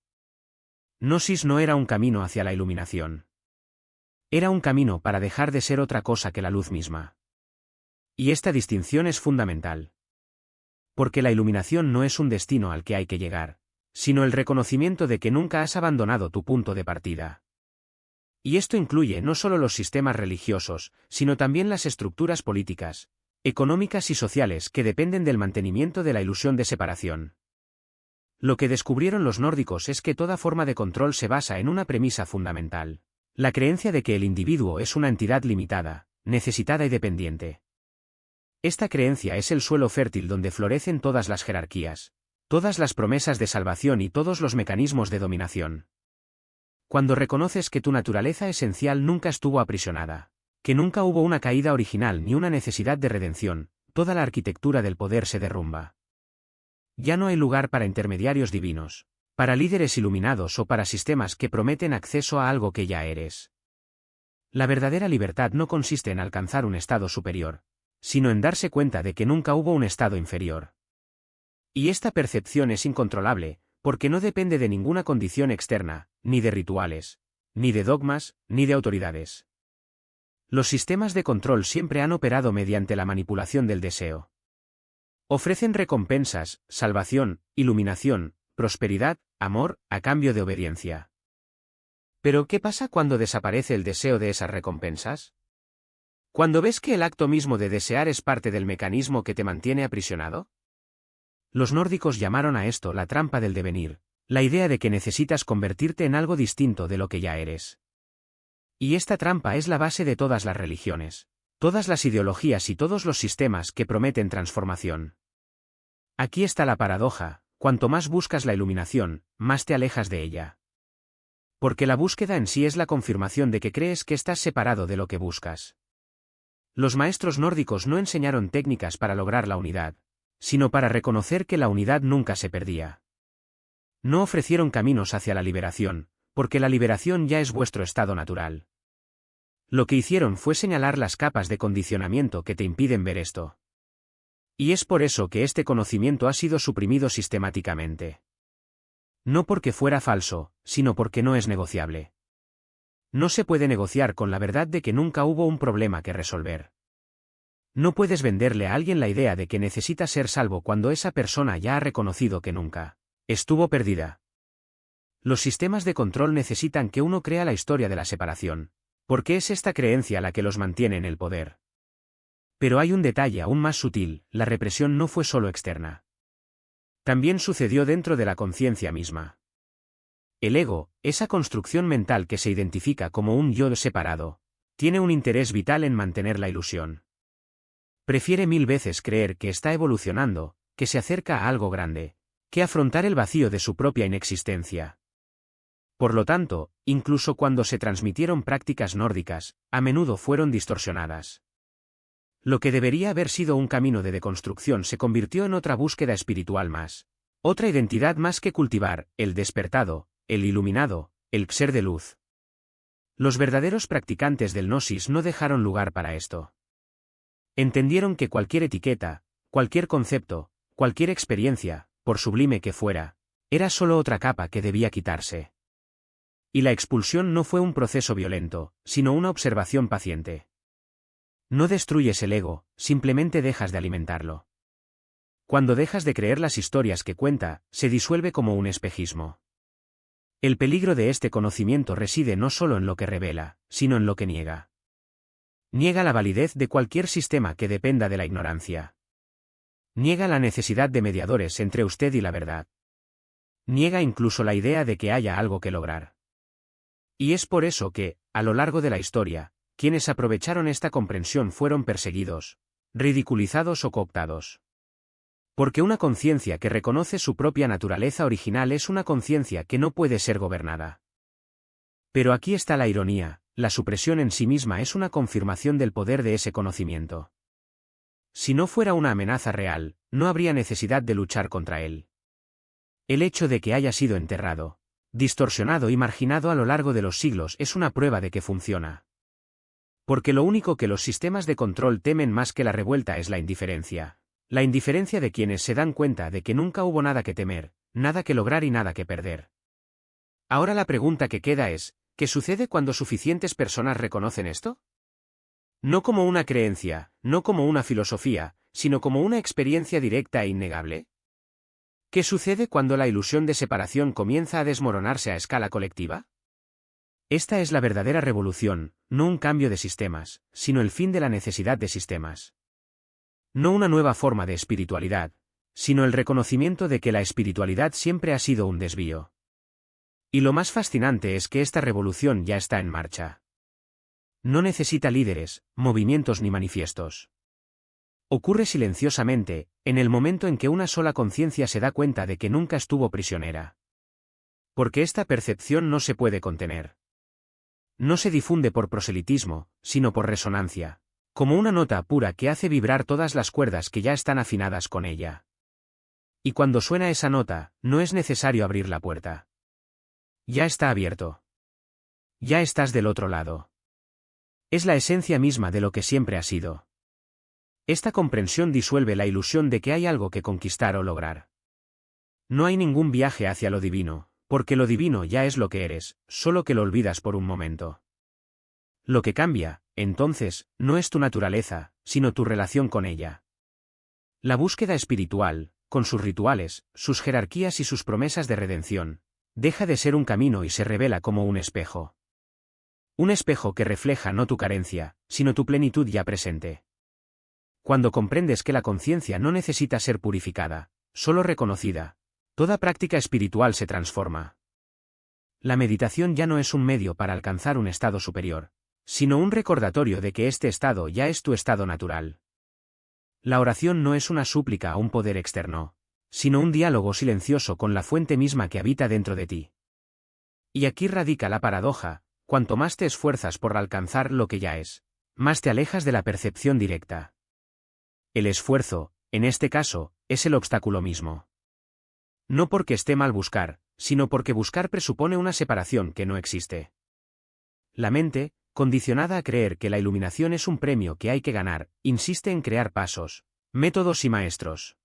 Gnosis no era un camino hacia la iluminación. Era un camino para dejar de ser otra cosa que la luz misma. Y esta distinción es fundamental. Porque la iluminación no es un destino al que hay que llegar, sino el reconocimiento de que nunca has abandonado tu punto de partida. Y esto incluye no solo los sistemas religiosos, sino también las estructuras políticas, económicas y sociales que dependen del mantenimiento de la ilusión de separación. Lo que descubrieron los nórdicos es que toda forma de control se basa en una premisa fundamental: la creencia de que el individuo es una entidad limitada, necesitada y dependiente. Esta creencia es el suelo fértil donde florecen todas las jerarquías, todas las promesas de salvación y todos los mecanismos de dominación. Cuando reconoces que tu naturaleza esencial nunca estuvo aprisionada, que nunca hubo una caída original ni una necesidad de redención, toda la arquitectura del poder se derrumba. Ya no hay lugar para intermediarios divinos, para líderes iluminados o para sistemas que prometen acceso a algo que ya eres. La verdadera libertad no consiste en alcanzar un estado superior, sino en darse cuenta de que nunca hubo un estado inferior. Y esta percepción es incontrolable, porque no depende de ninguna condición externa, ni de rituales, ni de dogmas, ni de autoridades. Los sistemas de control siempre han operado mediante la manipulación del deseo. Ofrecen recompensas, salvación, iluminación, prosperidad, amor, a cambio de obediencia. Pero ¿qué pasa cuando desaparece el deseo de esas recompensas? ¿Cuando ves que el acto mismo de desear es parte del mecanismo que te mantiene aprisionado? Los nórdicos llamaron a esto la trampa del devenir, la idea de que necesitas convertirte en algo distinto de lo que ya eres. Y esta trampa es la base de todas las religiones, todas las ideologías y todos los sistemas que prometen transformación. Aquí está la paradoja: cuanto más buscas la iluminación, más te alejas de ella. Porque la búsqueda en sí es la confirmación de que crees que estás separado de lo que buscas. Los maestros nórdicos no enseñaron técnicas para lograr la unidad, sino para reconocer que la unidad nunca se perdía. No ofrecieron caminos hacia la liberación, porque la liberación ya es vuestro estado natural. Lo que hicieron fue señalar las capas de condicionamiento que te impiden ver esto. Y es por eso que este conocimiento ha sido suprimido sistemáticamente. No porque fuera falso, sino porque no es negociable. No se puede negociar con la verdad de que nunca hubo un problema que resolver. No puedes venderle a alguien la idea de que necesita ser salvo cuando esa persona ya ha reconocido que nunca estuvo perdida. Los sistemas de control necesitan que uno crea la historia de la separación, porque es esta creencia la que los mantiene en el poder. Pero hay un detalle aún más sutil: la represión no fue solo externa. También sucedió dentro de la conciencia misma. El ego, esa construcción mental que se identifica como un yo separado, tiene un interés vital en mantener la ilusión. Prefiere 1000 veces creer que está evolucionando, que se acerca a algo grande, que afrontar el vacío de su propia inexistencia. Por lo tanto, incluso cuando se transmitieron prácticas nórdicas, a menudo fueron distorsionadas. Lo que debería haber sido un camino de deconstrucción se convirtió en otra búsqueda espiritual más. Otra identidad más que cultivar: el despertado, el iluminado, el ser de luz. Los verdaderos practicantes del gnosis no dejaron lugar para esto. Entendieron que cualquier etiqueta, cualquier concepto, cualquier experiencia, por sublime que fuera, era solo otra capa que debía quitarse. Y la expulsión no fue un proceso violento, sino una observación paciente. No destruyes el ego, simplemente dejas de alimentarlo. Cuando dejas de creer las historias que cuenta, se disuelve como un espejismo. El peligro de este conocimiento reside no solo en lo que revela, sino en lo que niega. Niega la validez de cualquier sistema que dependa de la ignorancia. Niega la necesidad de mediadores entre usted y la verdad. Niega incluso la idea de que haya algo que lograr. Y es por eso que, a lo largo de la historia, quienes aprovecharon esta comprensión fueron perseguidos, ridiculizados o cooptados. Porque una conciencia que reconoce su propia naturaleza original es una conciencia que no puede ser gobernada. Pero aquí está la ironía: la supresión en sí misma es una confirmación del poder de ese conocimiento. Si no fuera una amenaza real, no habría necesidad de luchar contra él. El hecho de que haya sido enterrado, distorsionado y marginado a lo largo de los siglos es una prueba de que funciona. Porque lo único que los sistemas de control temen más que la revuelta es la indiferencia. La indiferencia de quienes se dan cuenta de que nunca hubo nada que temer, nada que lograr y nada que perder. Ahora la pregunta que queda es: ¿qué sucede cuando suficientes personas reconocen esto? No como una creencia, no como una filosofía, sino como una experiencia directa e innegable. ¿Qué sucede cuando la ilusión de separación comienza a desmoronarse a escala colectiva? Esta es la verdadera revolución, no un cambio de sistemas, sino el fin de la necesidad de sistemas. No una nueva forma de espiritualidad, sino el reconocimiento de que la espiritualidad siempre ha sido un desvío. Y lo más fascinante es que esta revolución ya está en marcha. No necesita líderes, movimientos ni manifiestos. Ocurre silenciosamente, en el momento en que una sola conciencia se da cuenta de que nunca estuvo prisionera. Porque esta percepción no se puede contener. No se difunde por proselitismo, sino por resonancia, como una nota pura que hace vibrar todas las cuerdas que ya están afinadas con ella. Y cuando suena esa nota, no es necesario abrir la puerta. Ya está abierto. Ya estás del otro lado. Es la esencia misma de lo que siempre ha sido. Esta comprensión disuelve la ilusión de que hay algo que conquistar o lograr. No hay ningún viaje hacia lo divino, porque lo divino ya es lo que eres, solo que lo olvidas por un momento. Lo que cambia, entonces, no es tu naturaleza, sino tu relación con ella. La búsqueda espiritual, con sus rituales, sus jerarquías y sus promesas de redención, deja de ser un camino y se revela como un espejo. Un espejo que refleja no tu carencia, sino tu plenitud ya presente. Cuando comprendes que la conciencia no necesita ser purificada, solo reconocida, toda práctica espiritual se transforma. La meditación ya no es un medio para alcanzar un estado superior, sino un recordatorio de que este estado ya es tu estado natural. La oración no es una súplica a un poder externo, sino un diálogo silencioso con la fuente misma que habita dentro de ti. Y aquí radica la paradoja: cuanto más te esfuerzas por alcanzar lo que ya es, más te alejas de la percepción directa. El esfuerzo, en este caso, es el obstáculo mismo. No porque esté mal buscar, sino porque buscar presupone una separación que no existe. La mente, condicionada a creer que la iluminación es un premio que hay que ganar, insiste en crear pasos, métodos y maestros.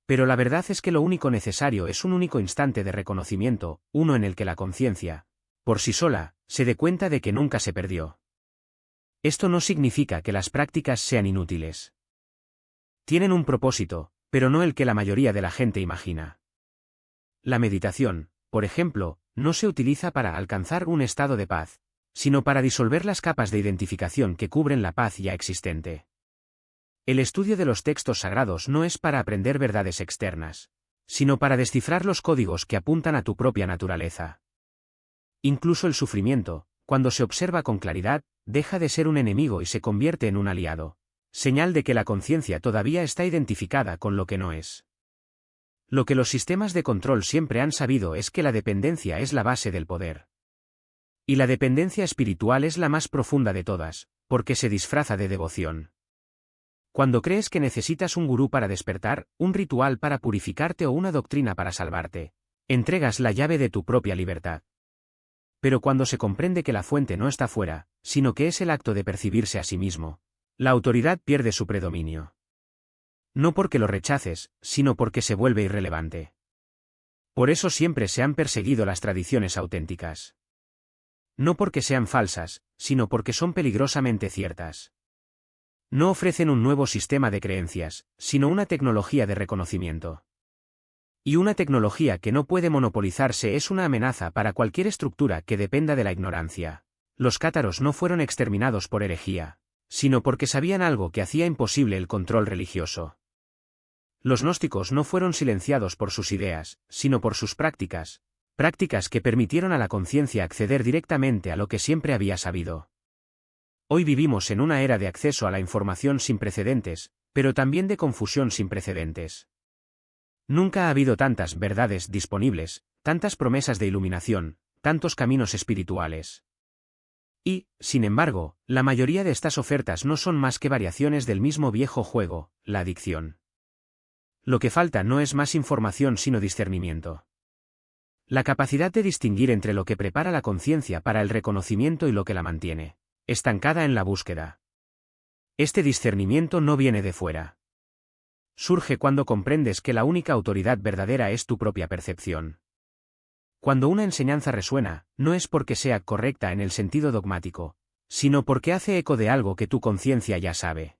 Pero la verdad es que lo único necesario es un único instante de reconocimiento, uno en el que la conciencia, por sí sola, se dé cuenta de que nunca se perdió. Esto no significa que las prácticas sean inútiles. Tienen un propósito, pero no el que la mayoría de la gente imagina. La meditación, por ejemplo, no se utiliza para alcanzar un estado de paz, sino para disolver las capas de identificación que cubren la paz ya existente. El estudio de los textos sagrados no es para aprender verdades externas, sino para descifrar los códigos que apuntan a tu propia naturaleza. Incluso el sufrimiento, cuando se observa con claridad, deja de ser un enemigo y se convierte en un aliado, señal de que la conciencia todavía está identificada con lo que no es. Lo que los sistemas de control siempre han sabido es que la dependencia es la base del poder. Y la dependencia espiritual es la más profunda de todas, porque se disfraza de devoción. Cuando crees que necesitas un gurú para despertar, un ritual para purificarte o una doctrina para salvarte, entregas la llave de tu propia libertad. Pero cuando se comprende que la fuente no está fuera, sino que es el acto de percibirse a sí mismo, la autoridad pierde su predominio. No porque lo rechaces, sino porque se vuelve irrelevante. Por eso siempre se han perseguido las tradiciones auténticas. No porque sean falsas, sino porque son peligrosamente ciertas. No ofrecen un nuevo sistema de creencias, sino una tecnología de reconocimiento. Y una tecnología que no puede monopolizarse es una amenaza para cualquier estructura que dependa de la ignorancia. Los cátaros no fueron exterminados por herejía, sino porque sabían algo que hacía imposible el control religioso. Los gnósticos no fueron silenciados por sus ideas, sino por sus prácticas, prácticas que permitieron a la conciencia acceder directamente a lo que siempre había sabido. Hoy vivimos en una era de acceso a la información sin precedentes, pero también de confusión sin precedentes. Nunca ha habido tantas verdades disponibles, tantas promesas de iluminación, tantos caminos espirituales. Y, sin embargo, la mayoría de estas ofertas no son más que variaciones del mismo viejo juego, la adicción. Lo que falta no es más información sino discernimiento. La capacidad de distinguir entre lo que prepara la conciencia para el reconocimiento y lo que la mantiene, estancada en la búsqueda. Este discernimiento no viene de fuera. Surge cuando comprendes que la única autoridad verdadera es tu propia percepción. Cuando una enseñanza resuena, no es porque sea correcta en el sentido dogmático, sino porque hace eco de algo que tu conciencia ya sabe.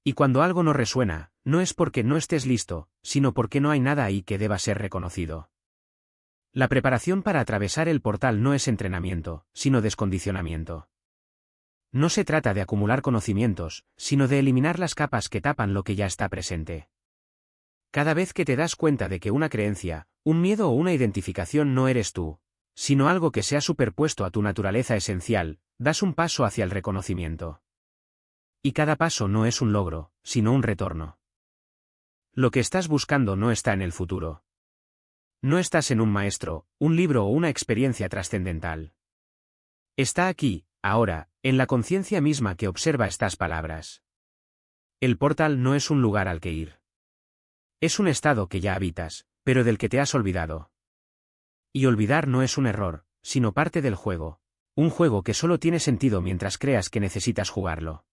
Y cuando algo no resuena, no es porque no estés listo, sino porque no hay nada ahí que deba ser reconocido. La preparación para atravesar el portal no es entrenamiento, sino descondicionamiento. No se trata de acumular conocimientos, sino de eliminar las capas que tapan lo que ya está presente. Cada vez que te das cuenta de que una creencia, un miedo o una identificación no eres tú, sino algo que se ha superpuesto a tu naturaleza esencial, das un paso hacia el reconocimiento. Y cada paso no es un logro, sino un retorno. Lo que estás buscando no está en el futuro. No estás en un maestro, un libro o una experiencia trascendental. Está aquí, ahora, en la conciencia misma que observa estas palabras. El portal no es un lugar al que ir. Es un estado que ya habitas, pero del que te has olvidado. Y olvidar no es un error, sino parte del juego. Un juego que solo tiene sentido mientras creas que necesitas jugarlo.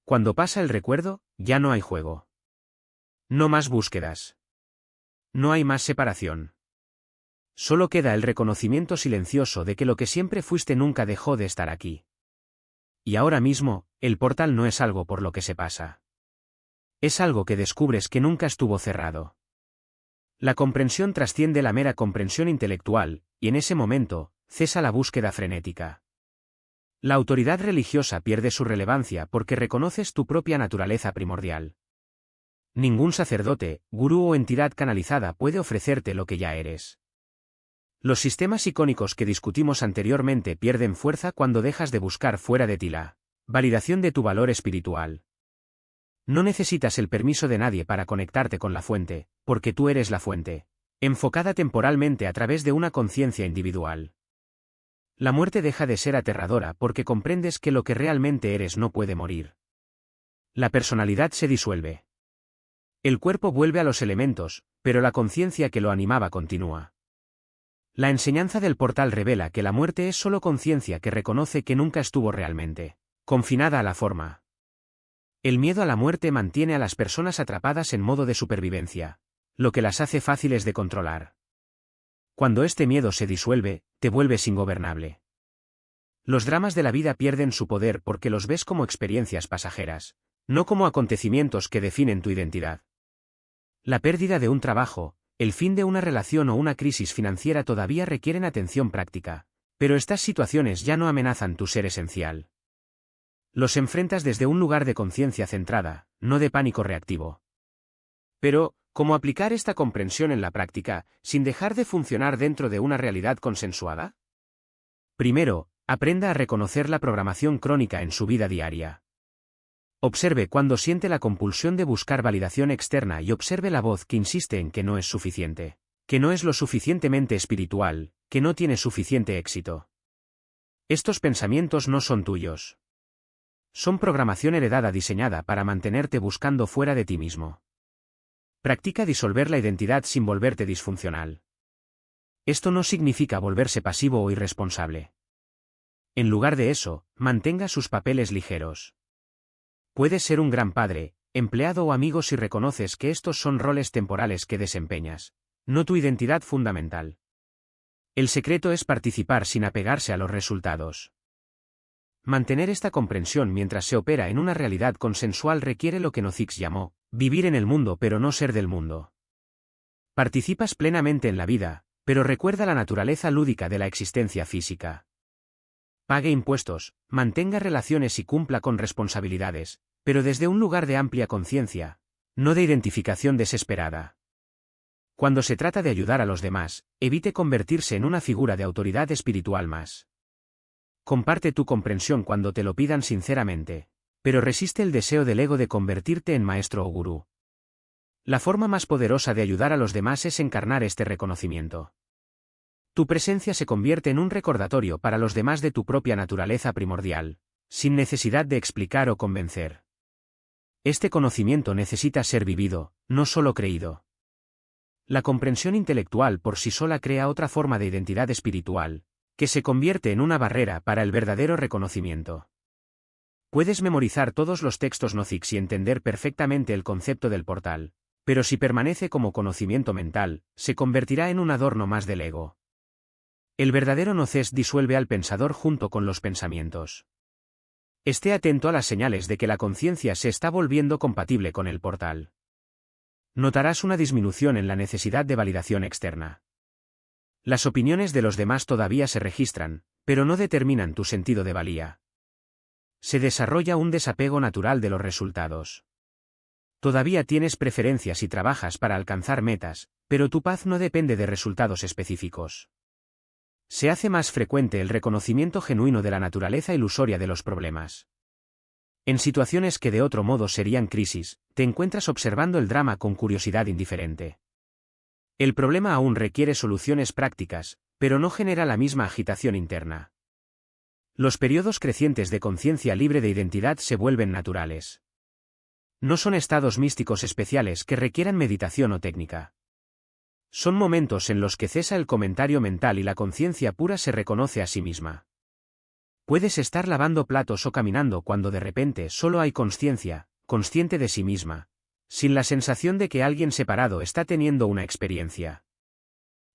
Cuando pasa el recuerdo, ya no hay juego. No más búsquedas. No hay más separación. Solo queda el reconocimiento silencioso de que lo que siempre fuiste nunca dejó de estar aquí. Y ahora mismo, el portal no es algo por lo que se pasa. Es algo que descubres que nunca estuvo cerrado. La comprensión trasciende la mera comprensión intelectual, y en ese momento, cesa la búsqueda frenética. La autoridad religiosa pierde su relevancia porque reconoces tu propia naturaleza primordial. Ningún sacerdote, gurú o entidad canalizada puede ofrecerte lo que ya eres. Los sistemas icónicos que discutimos anteriormente pierden fuerza cuando dejas de buscar fuera de ti la validación de tu valor espiritual. No necesitas el permiso de nadie para conectarte con la fuente, porque tú eres la fuente, enfocada temporalmente a través de una conciencia individual. La muerte deja de ser aterradora porque comprendes que lo que realmente eres no puede morir. La personalidad se disuelve. El cuerpo vuelve a los elementos, pero la conciencia que lo animaba continúa. La enseñanza del portal revela que la muerte es solo conciencia que reconoce que nunca estuvo realmente confinada a la forma. El miedo a la muerte mantiene a las personas atrapadas en modo de supervivencia, lo que las hace fáciles de controlar. Cuando este miedo se disuelve, te vuelves ingobernable. Los dramas de la vida pierden su poder porque los ves como experiencias pasajeras, no como acontecimientos que definen tu identidad. La pérdida de un trabajo, el fin de una relación o una crisis financiera todavía requieren atención práctica, pero estas situaciones ya no amenazan tu ser esencial. Los enfrentas desde un lugar de conciencia centrada, no de pánico reactivo. Pero, ¿cómo aplicar esta comprensión en la práctica, sin dejar de funcionar dentro de una realidad consensuada? Primero, aprenda a reconocer la programación crónica en su vida diaria. Observe cuando siente la compulsión de buscar validación externa y observe la voz que insiste en que no es suficiente, que no es lo suficientemente espiritual, que no tiene suficiente éxito. Estos pensamientos no son tuyos. Son programación heredada diseñada para mantenerte buscando fuera de ti mismo. Practica disolver la identidad sin volverte disfuncional. Esto no significa volverse pasivo o irresponsable. En lugar de eso, mantenga sus papeles ligeros. Puedes ser un gran padre, empleado o amigo si reconoces que estos son roles temporales que desempeñas, no tu identidad fundamental. El secreto es participar sin apegarse a los resultados. Mantener esta comprensión mientras se opera en una realidad consensual requiere lo que Nozick llamó vivir en el mundo pero no ser del mundo. Participas plenamente en la vida, pero recuerda la naturaleza lúdica de la existencia física. Pague impuestos, mantenga relaciones y cumpla con responsabilidades, pero desde un lugar de amplia conciencia, no de identificación desesperada. Cuando se trata de ayudar a los demás, evite convertirse en una figura de autoridad espiritual más. Comparte tu comprensión cuando te lo pidan sinceramente, pero resiste el deseo del ego de convertirte en maestro o gurú. La forma más poderosa de ayudar a los demás es encarnar este reconocimiento. Tu presencia se convierte en un recordatorio para los demás de tu propia naturaleza primordial, sin necesidad de explicar o convencer. Este conocimiento necesita ser vivido, no solo creído. La comprensión intelectual por sí sola crea otra forma de identidad espiritual, que se convierte en una barrera para el verdadero reconocimiento. Puedes memorizar todos los textos Nozick y entender perfectamente el concepto del portal, pero si permanece como conocimiento mental, se convertirá en un adorno más del ego. El verdadero Noces disuelve al pensador junto con los pensamientos. Esté atento a las señales de que la conciencia se está volviendo compatible con el portal. Notarás una disminución en la necesidad de validación externa. Las opiniones de los demás todavía se registran, pero no determinan tu sentido de valía. Se desarrolla un desapego natural de los resultados. Todavía tienes preferencias y trabajas para alcanzar metas, pero tu paz no depende de resultados específicos. Se hace más frecuente el reconocimiento genuino de la naturaleza ilusoria de los problemas. En situaciones que de otro modo serían crisis, te encuentras observando el drama con curiosidad indiferente. El problema aún requiere soluciones prácticas, pero no genera la misma agitación interna. Los periodos crecientes de conciencia libre de identidad se vuelven naturales. No son estados místicos especiales que requieran meditación o técnica. Son momentos en los que cesa el comentario mental y la conciencia pura se reconoce a sí misma. Puedes estar lavando platos o caminando cuando de repente solo hay consciencia, consciente de sí misma, sin la sensación de que alguien separado está teniendo una experiencia.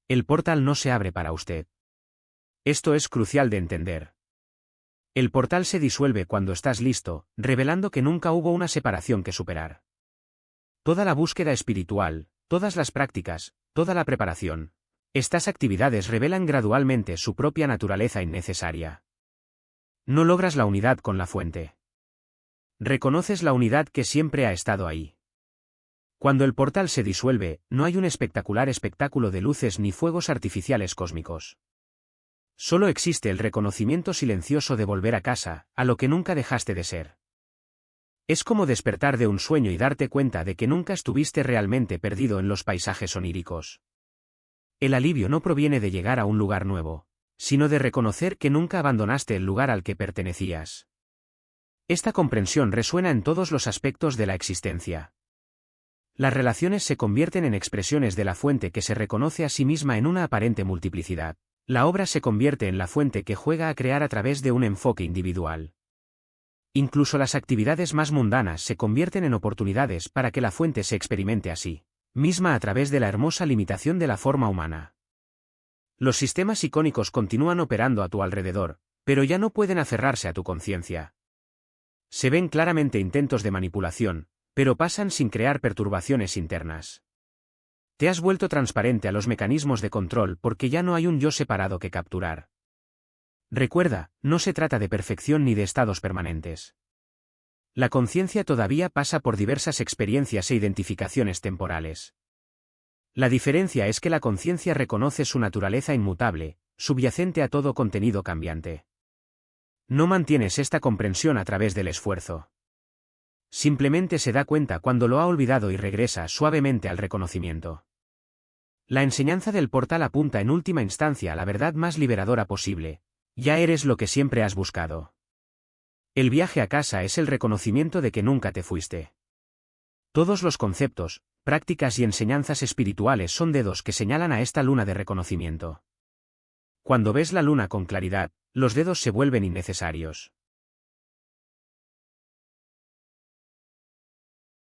El portal no se abre para usted. Esto es crucial de entender. El portal se disuelve cuando estás listo, revelando que nunca hubo una separación que superar. Toda la búsqueda espiritual, todas las prácticas, toda la preparación, estas actividades revelan gradualmente su propia naturaleza innecesaria. No logras la unidad con la fuente. Reconoces la unidad que siempre ha estado ahí. Cuando el portal se disuelve, no hay un espectacular espectáculo de luces ni fuegos artificiales cósmicos. Solo existe el reconocimiento silencioso de volver a casa, a lo que nunca dejaste de ser. Es como despertar de un sueño y darte cuenta de que nunca estuviste realmente perdido en los paisajes oníricos. El alivio no proviene de llegar a un lugar nuevo, sino de reconocer que nunca abandonaste el lugar al que pertenecías. Esta comprensión resuena en todos los aspectos de la existencia. Las relaciones se convierten en expresiones de la fuente que se reconoce a sí misma en una aparente multiplicidad. La obra se convierte en la fuente que juega a crear a través de un enfoque individual. Incluso las actividades más mundanas se convierten en oportunidades para que la fuente se experimente a sí misma a través de la hermosa limitación de la forma humana. Los sistemas icónicos continúan operando a tu alrededor, pero ya no pueden aferrarse a tu conciencia. Se ven claramente intentos de manipulación, pero pasan sin crear perturbaciones internas. Te has vuelto transparente a los mecanismos de control porque ya no hay un yo separado que capturar. Recuerda, no se trata de perfección ni de estados permanentes. La conciencia todavía pasa por diversas experiencias e identificaciones temporales. La diferencia es que la conciencia reconoce su naturaleza inmutable, subyacente a todo contenido cambiante. No mantienes esta comprensión a través del esfuerzo. Simplemente se da cuenta cuando lo ha olvidado y regresa suavemente al reconocimiento. La enseñanza del portal apunta en última instancia a la verdad más liberadora posible: ya eres lo que siempre has buscado. El viaje a casa es el reconocimiento de que nunca te fuiste. Todos los conceptos, prácticas y enseñanzas espirituales son dedos que señalan a esta luna de reconocimiento. Cuando ves la luna con claridad, los dedos se vuelven innecesarios.